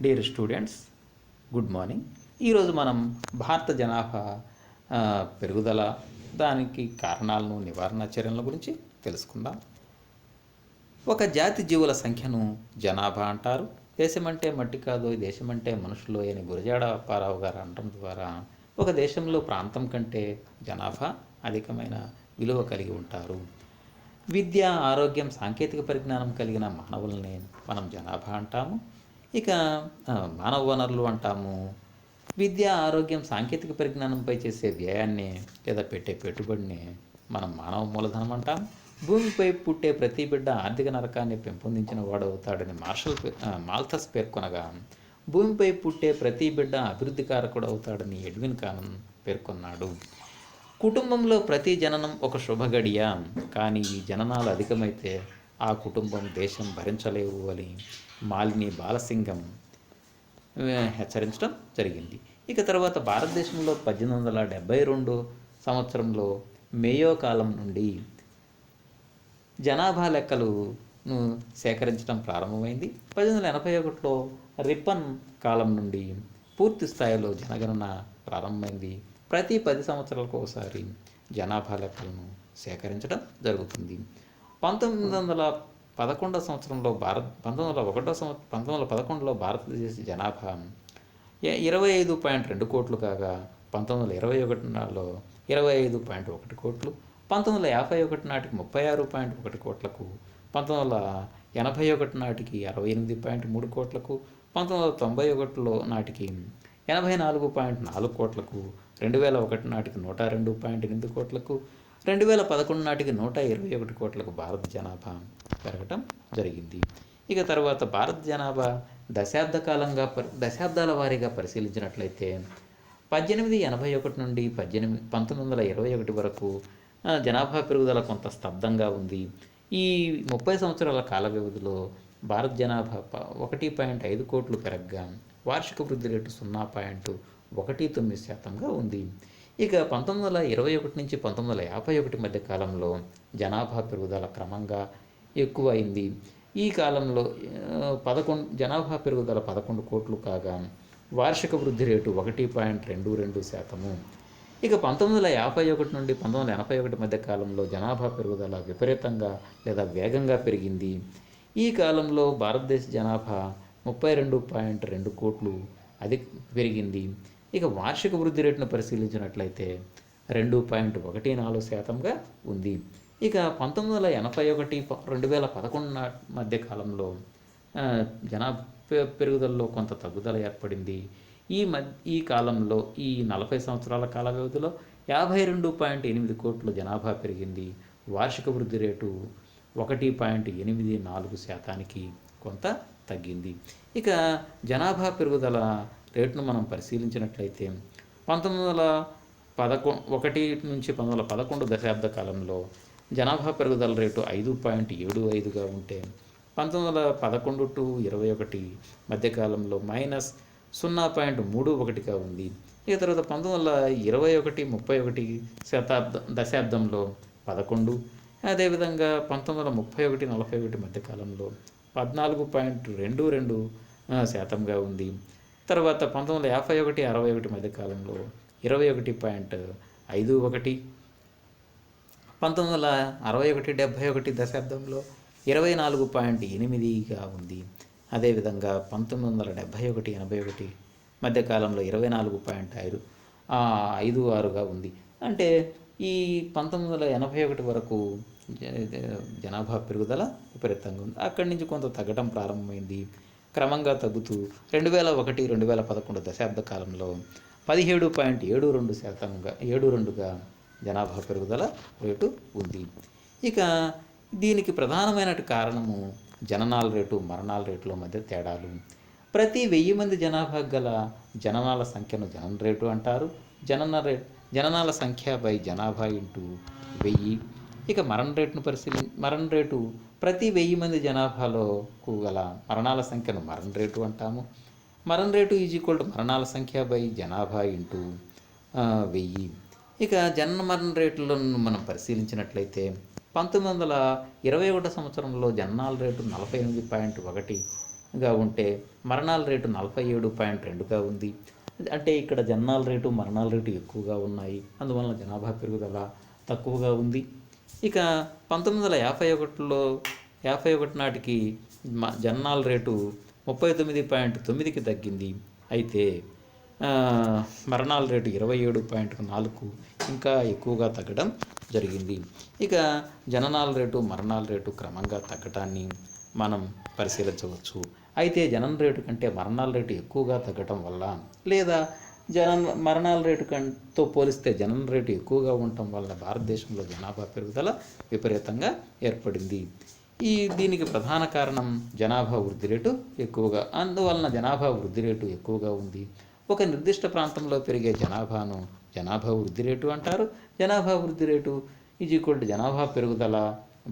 Dear students, good morning. ఈరోజు మనం భారత జనాభా పెరుగుదల, దానికి కారణాలను, నివారణ చర్యల గురించి తెలుసుకుందాం. ఒక జాతి జీవుల సంఖ్యను జనాభా అంటారు. దేశమంటే మట్టి కాదు, దేశమంటే మనుషులు అని గురజాడ అప్పారావు గారు అనడం ద్వారా ఒక దేశంలో ప్రాంతం కంటే జనాభా అధికమైన విలువ కలిగి ఉంటారు. విద్య, ఆరోగ్యం, సాంకేతిక పరిజ్ఞానం కలిగిన మానవుల్ని మనం జనాభా అంటాము. ఇక మానవ వనరులు అంటాము. విద్య, ఆరోగ్యం, సాంకేతిక పరిజ్ఞానంపై చేసే వ్యయాన్ని లేదా పెట్టే పెట్టుబడిని మనం మానవ మూలధనం అంటాం. భూమిపై పుట్టే ప్రతి బిడ్డ ఆర్థిక నరకాన్ని పెంపొందించిన వాడు అవుతాడని మాల్థస్ పేర్కొనగా, భూమిపై పుట్టే ప్రతి బిడ్డ అభివృద్ధి కారకుడు అవుతాడని ఎడ్విన్ కానన్ పేర్కొన్నాడు. కుటుంబంలో ప్రతి జననం ఒక శుభగడియ, కానీ ఈ జననాలు అధికమైతే ఆ కుటుంబం, దేశం భరించలేవు అని మాలిని బాలసింగం హెచ్చరించడం జరిగింది. ఇక తర్వాత భారతదేశంలో 1872 సంవత్సరంలో మేయో కాలం నుండి జనాభా లెక్కలను సేకరించడం ప్రారంభమైంది. 1881లో రిప్పన్ కాలం నుండి పూర్తి స్థాయిలో జనగణన ప్రారంభమైంది. ప్రతి 10 సంవత్సరాలకు ఒకసారి జనాభా లెక్కలను సేకరించడం జరుగుతుంది. 1911 సంవత్సరంలో 1911లో భారతదేశ జనాభా 25.2 కోట్లు కాగా 1921లో 25.1 కోట్లు, 1951 నాటికి 36.1 కోట్లకు, 1981 నాటికి 68.3 కోట్లకు, 1991 నాటికి 84.4 కోట్లకు, 2001 నాటికి 102.8 కోట్లకు, 2011 నాటికి 121 కోట్లకు భారత జనాభా పెరగటం జరిగింది. ఇక తర్వాత భారత జనాభా దశాబ్దాల వారీగా పరిశీలించినట్లయితే 1881 నుండి 1921 వరకు జనాభా పెరుగుదల కొంత స్తబ్దంగా ఉంది. ఈ 30 సంవత్సరాల కాల వ్యవధిలో భారత జనాభా 1.5 కోట్లు పెరగగా వార్షిక వృద్ధి రేటు 0.19% ఉంది. ఇక 1921 నుంచి 1951 మధ్య కాలంలో జనాభా పెరుగుదల క్రమంగా ఎక్కువైంది. ఈ కాలంలో జనాభా పెరుగుదల 11 కోట్లు కాగా వార్షిక వృద్ధి రేటు 1.22%. ఇక 1951 నుండి 1981 మధ్య కాలంలో జనాభా పెరుగుదల విపరీతంగా లేదా వేగంగా పెరిగింది. ఈ కాలంలో భారతదేశ జనాభా 32.2 కోట్లు పెరిగింది. ఇక వార్షిక వృద్ధి రేటును పరిశీలించినట్లయితే 2.14%గా ఉంది. ఇక 1981-2011 మధ్య కాలంలో జనాభా పెరుగుదలలో కొంత తగ్గుదల ఏర్పడింది. ఈ కాలంలో ఈ 40 సంవత్సరాల కాల వ్యవధిలో 52.8 కోట్ల జనాభా పెరిగింది. వార్షిక వృద్ధి రేటు 1.84%కి కొంత తగ్గింది. ఇక జనాభా పెరుగుదల రేటును మనం పరిశీలించినట్లయితే 1911 నుంచి 1911 దశాబ్ద కాలంలో జనాభా పెరుగుదల రేటు 5.75గా ఉంటే 1911 టు 21 మధ్యకాలంలో -0.31గా ఉంది. ఇక తర్వాత 1921-31 దశాబ్దంలో 11, అదేవిధంగా 1931-41 మధ్యకాలంలో 14.22%గా ఉంది. తర్వాత 1951-61 మధ్యకాలంలో 21.51, 1961-71 దశాబ్దంలో 24.8గా ఉంది. అదేవిధంగా 1971-81 మధ్యకాలంలో 24.56గా ఉంది. అంటే ఈ 1981 వరకు జనాభా పెరుగుదల విపరీతంగా ఉంది. అక్కడి నుంచి కొంత తగ్గడం ప్రారంభమైంది. క్రమంగా తగ్గుతూ 2001-2011 దశాబ్ద కాలంలో 17.72%గా జనాభా పెరుగుదల రేటు ఉంది. ఇక దీనికి ప్రధానమైన కారణము జననాల రేటు, మరణాల రేటుల మధ్య తేడాలు. ప్రతి 1000 మంది జనాభా గల జననాల సంఖ్యను జనన రేటు అంటారు. జననాల సంఖ్య బై జనాభా ఇంటూ 1000. ఇక మరణ రేటు ప్రతి 1000 మంది జనాభాలోకు గల మరణాల సంఖ్యను మరణ రేటు అంటాము. మరణ రేటు మరణాల సంఖ్య బై జనాభా ఇంటూ 1000. ఇక జనన మరణ రేట్లను మనం పరిశీలించినట్లయితే 1921 సంవత్సరంలో జననాల రేటు 48.1 గా ఉంటే మరణాల రేటు 47.2గా ఉంది. అంటే ఇక్కడ జననాల రేటు మరణాల రేటు ఎక్కువగా ఉన్నాయి, అందువలన జనాభా పెరుగుదల తక్కువగా ఉంది. ఇక 1951లో 51 నాటికి జననాల రేటు 39.9కి తగ్గింది. అయితే మరణాల రేటు 27.4 ఇంకా ఎక్కువగా తగ్గడం జరిగింది. ఇక జననాల రేటు మరణాల రేటు క్రమంగా తగ్గటాన్ని మనం పరిశీలించవచ్చు. అయితే జనన రేటు కంటే మరణాల రేటు ఎక్కువగా తగ్గటం వల్ల, లేదా మరణాల రేటు తో పోలిస్తే జనన రేటు ఎక్కువగా ఉండటం వల్ల భారతదేశంలో జనాభా పెరుగుదల విపరీతంగా ఏర్పడింది. దీనికి ప్రధాన కారణం జనాభా వృద్ధి రేటు ఎక్కువగా, అందువలన జనాభా వృద్ధి రేటు ఎక్కువగా ఉంది. ఒక నిర్దిష్ట ప్రాంతంలో పెరిగే జనాభాను జనాభా వృద్ధి రేటు అంటారు. జనాభా వృద్ధి రేటు జనాభా పెరుగుదల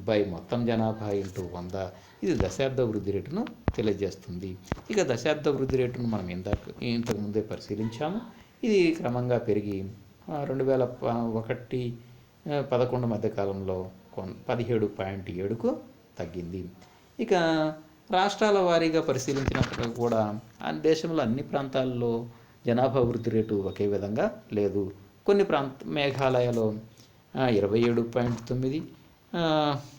బై మొత్తం జనాభా ఇంటూ 100, ఇది దశాబ్ద వృద్ధి రేటును తెలియజేస్తుంది. ఇక దశాబ్ద వృద్ధి రేటును మనం ఇంతకుముందే పరిశీలించాము. ఇది క్రమంగా పెరిగి 2001-11 మధ్యకాలంలో 17.7కు తగ్గింది. ఇక రాష్ట్రాల వారీగా పరిశీలించినప్పుడు కూడా దేశంలో అన్ని ప్రాంతాల్లో జనాభా వృద్ధి రేటు ఒకే విధంగా లేదు. కొన్ని మేఘాలయలో 27.9,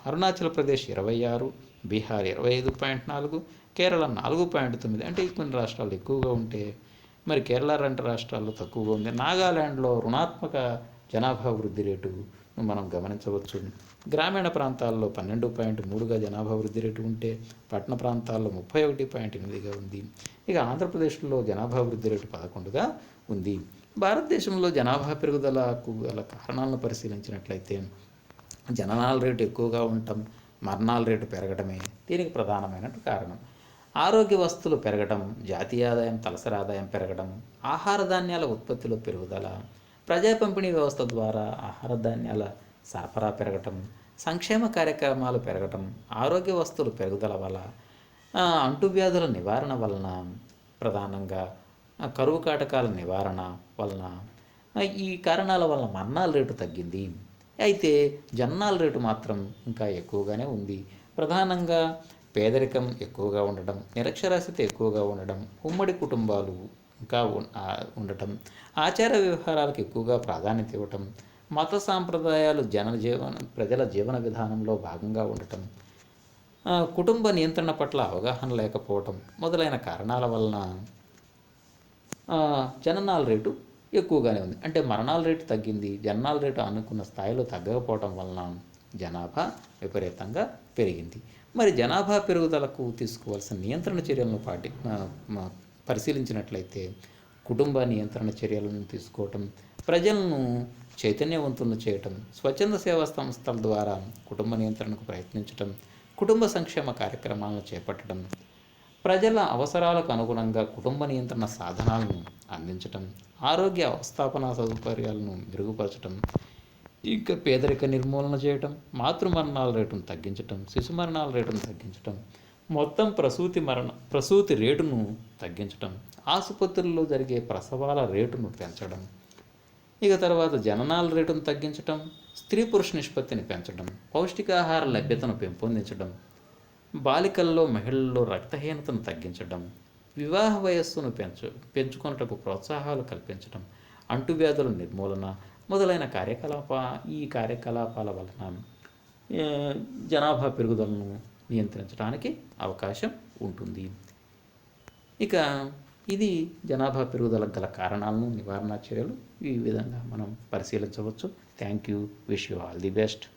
అరుణాచల్ ప్రదేశ్ 26, బీహార్ 25.4, కేరళ 4.9. అంటే కొన్ని రాష్ట్రాలు ఎక్కువగా ఉంటే మరి కేరళ లాంటి రాష్ట్రాల్లో తక్కువగా ఉంది. నాగాల్యాండ్లో రుణాత్మక జనాభా వృద్ధి రేటును మనం గమనించవచ్చు. గ్రామీణ ప్రాంతాల్లో 12.3గా జనాభా వృద్ధి రేటు ఉంటే పట్టణ ప్రాంతాల్లో 31.8గా ఉంది. ఇక ఆంధ్రప్రదేశ్లో జనాభా వృద్ధి రేటు 11గా ఉంది. భారతదేశంలో జనాభా పెరుగుదలకు గల కారణాలను పరిశీలించినట్లయితే జననాల రేటు ఎక్కువగా ఉండటం, మరణాల రేటు పెరగడమే దీనికి ప్రధానమైన కారణం. ఆరోగ్య వస్తువులు పెరగడం, జాతీయ ఆదాయం తలసరి ఆదాయం పెరగడం, ఆహార ధాన్యాల ఉత్పత్తిలో పెరుగుదల, ప్రజా పంపిణీ వ్యవస్థ ద్వారా ఆహార ధాన్యాల సరఫరా పెరగటం, సంక్షేమ కార్యక్రమాలు పెరగటం, ఆరోగ్య వస్తువుల పెరుగుదల వల్ల, అంటువ్యాధుల నివారణ వలన, ప్రధానంగా కరువు కాటకాల నివారణ వలన, ఈ కారణాల వలన మరణాల రేటు తగ్గింది. అయితే జననాల రేటు మాత్రం ఇంకా ఎక్కువగానే ఉంది. ప్రధానంగా పేదరికం ఎక్కువగా ఉండటం, నిరక్షరాస్యత ఎక్కువగా ఉండడం, ఉమ్మడి కుటుంబాలు ఇంకా ఉండటం, ఆచార వ్యవహారాలకు ఎక్కువగా ప్రాధాన్యత ఇవ్వటం, మత సాంప్రదాయాలు ప్రజల జీవన విధానంలో భాగంగా ఉండటం, కుటుంబ నియంత్రణ పట్ల అవగాహన లేకపోవటం మొదలైన కారణాల వలన జననాల రేటు ఎక్కువగానే ఉంది. అంటే మరణాల రేటు తగ్గింది, జననాల రేటు అనుకున్న స్థాయిలో తగ్గకపోవటం వలన జనాభా విపరీతంగా పెరిగింది. మరి జనాభా పెరుగుదలకు తీసుకోవాల్సిన నియంత్రణ చర్యలను పరిశీలించినట్లయితే కుటుంబ నియంత్రణ చర్యలను తీసుకోవటం, ప్రజలను చైతన్యవంతులను చేయటం, స్వచ్ఛంద సేవా సంస్థల ద్వారా కుటుంబ నియంత్రణకు ప్రయత్నించటం, కుటుంబ సంక్షేమ కార్యక్రమాలను చేపట్టడం, ప్రజల అవసరాలకు అనుగుణంగా కుటుంబ నియంత్రణ సాధనాలను అందించటం, ఆరోగ్య అవస్థాపన సౌకర్యాలను మెరుగుపరచడం, ఇంకా పేదరిక నిర్మూలన చేయటం, మాతృమరణాల రేటును తగ్గించటం, శిశు మరణాల రేటును తగ్గించటం, మొత్తం ప్రసూతి రేటును తగ్గించటం, ఆసుపత్రుల్లో జరిగే ప్రసవాల రేటును పెంచడం, ఇక తర్వాత జననాల రేటును తగ్గించటం, స్త్రీ పురుష నిష్పత్తిని పెంచడం, పౌష్టికాహార లభ్యతను పెంపొందించడం, బాలికల్లో మహిళల్లో రక్తహీనతను తగ్గించడం, వివాహ వయస్సును పెంచుకొనుటకు ప్రోత్సాహాలు కల్పించడం, అంటువ్యాధుల నిర్మూలన మొదలైన కార్యకలాపాల వలన జనాభా పెరుగుదలను నియంత్రించడానికి అవకాశం ఉంటుంది. ఇక ఇది జనాభా పెరుగుదలకు గల కారణాలను, నివారణ చర్యలు ఈ విధంగా మనం పరిశీలించవచ్చు. Thank you. Wish you all the best.